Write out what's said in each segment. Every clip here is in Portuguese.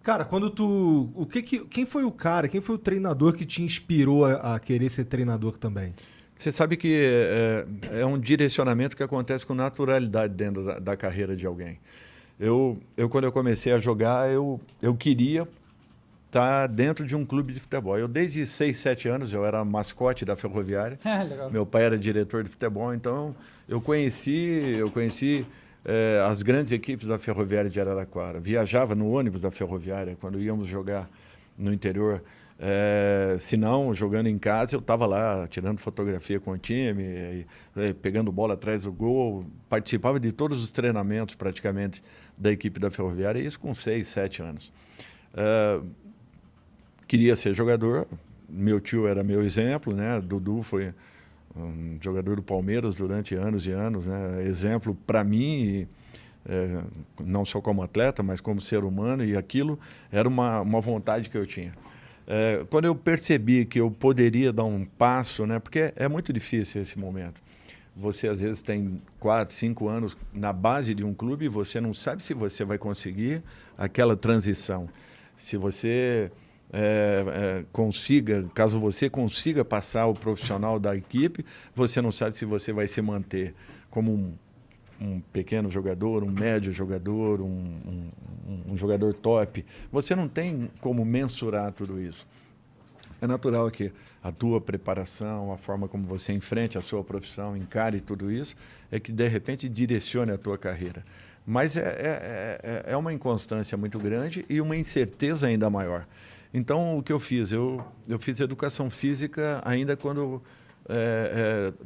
Cara, quando tu. Quem foi o cara, quem foi o treinador que te inspirou a querer ser treinador também? Você sabe que é um direcionamento que acontece com naturalidade dentro da carreira de alguém. Quando eu comecei a jogar, eu queria estar dentro de um clube de futebol. Eu, desde 6, 7 anos, eu era mascote da Ferroviária. Ah, legal. Meu pai era diretor de futebol, então eu conheci as grandes equipes da Ferroviária de Araraquara. Viajava no ônibus da Ferroviária quando íamos jogar no interior. Se não, jogando em casa, eu estava lá tirando fotografia com o time, pegando bola atrás do gol, participava de todos os treinamentos praticamente da equipe da Ferroviária, isso com 6, 7 anos. Queria ser jogador, meu tio era meu exemplo, né? Dudu foi um jogador do Palmeiras durante anos e anos, né? Exemplo para mim, não só como atleta, mas como ser humano, e aquilo era uma vontade que eu tinha. Quando eu percebi que eu poderia dar um passo, né? Porque é muito difícil esse momento. Você, às vezes, tem 4, 5 anos na base de um clube e você não sabe se você vai conseguir aquela transição. Se você caso você consiga passar o profissional da equipe, você não sabe se você vai se manter como um pequeno jogador, um médio jogador, um jogador top. Você não tem como mensurar tudo isso. É natural que a tua preparação, a forma como você enfrente a sua profissão, encare tudo isso, é que, de repente, direcione a tua carreira. Mas é uma inconstância muito grande e uma incerteza ainda maior. Então, o que eu fiz? Eu fiz educação física ainda quando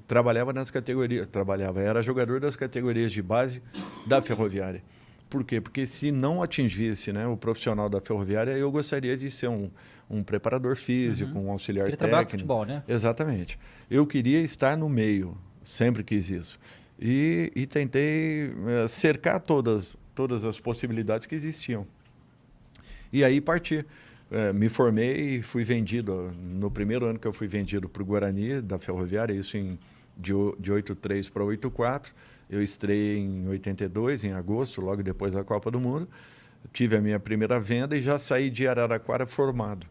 trabalhava nas categorias. Era jogador das categorias de base da Ferroviária. Por quê? Porque se não atingisse, né, o profissional da Ferroviária, eu gostaria de ser um preparador físico, um auxiliar Queria trabalhar com técnico. futebol, né? Exatamente. Eu queria estar no meio, sempre quis isso. E tentei cercar todas as possibilidades que existiam. E aí parti. Me formei e fui vendido. No primeiro ano que eu fui vendido para o Guarani, da Ferroviária, isso de 8-3 para 8-4. Eu estreiei em 82, em agosto, logo depois da Copa do Mundo. Tive a minha primeira venda e já saí de Araraquara formado.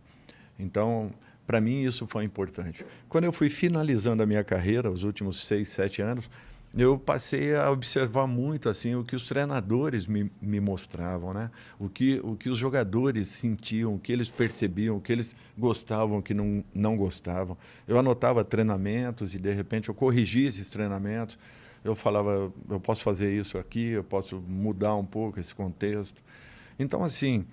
Então, para mim, isso foi importante. Quando eu fui finalizando a minha carreira, os últimos 6, 7 anos, eu passei a observar muito assim o que os treinadores me mostravam, né? O que os jogadores sentiam, o que eles percebiam, o que eles gostavam, o que não gostavam. Eu anotava treinamentos e, de repente, eu corrigia esses treinamentos. Eu falava, eu posso fazer isso aqui, eu posso mudar um pouco esse contexto. Então, assim,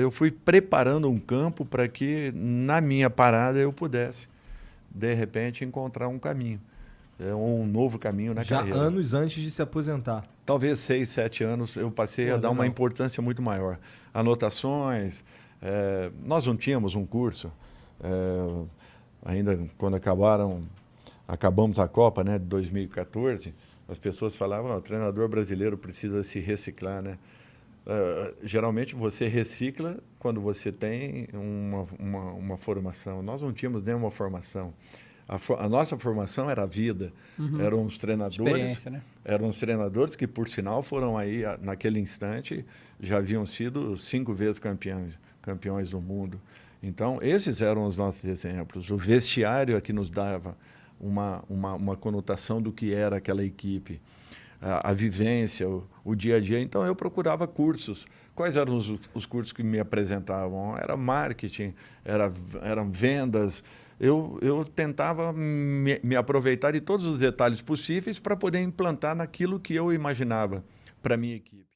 eu fui preparando um campo para que, na minha parada, eu pudesse, de repente, encontrar um caminho. Um novo caminho na carreira. Já anos antes de se aposentar. Talvez 6, 7 anos eu passei a dar uma importância muito maior. Anotações, nós não tínhamos um curso, ainda quando acabamos a Copa, né, de 2014, as pessoas falavam, o treinador brasileiro precisa se reciclar, né? Geralmente você recicla quando você tem uma formação. Nós não tínhamos nenhuma formação. A nossa formação era a vida. Eram os treinadores, né? Eram os treinadores que, por sinal, foram aí, naquele instante, já haviam sido 5 vezes campeões do mundo. Então, esses eram os nossos exemplos. O vestiário é que nos dava uma conotação do que era aquela equipe. A vivência, o dia a dia. Então, eu procurava cursos. Quais eram os cursos que me apresentavam? Era marketing, eram vendas. Eu tentava me aproveitar de todos os detalhes possíveis para poder implantar naquilo que eu imaginava para a minha equipe.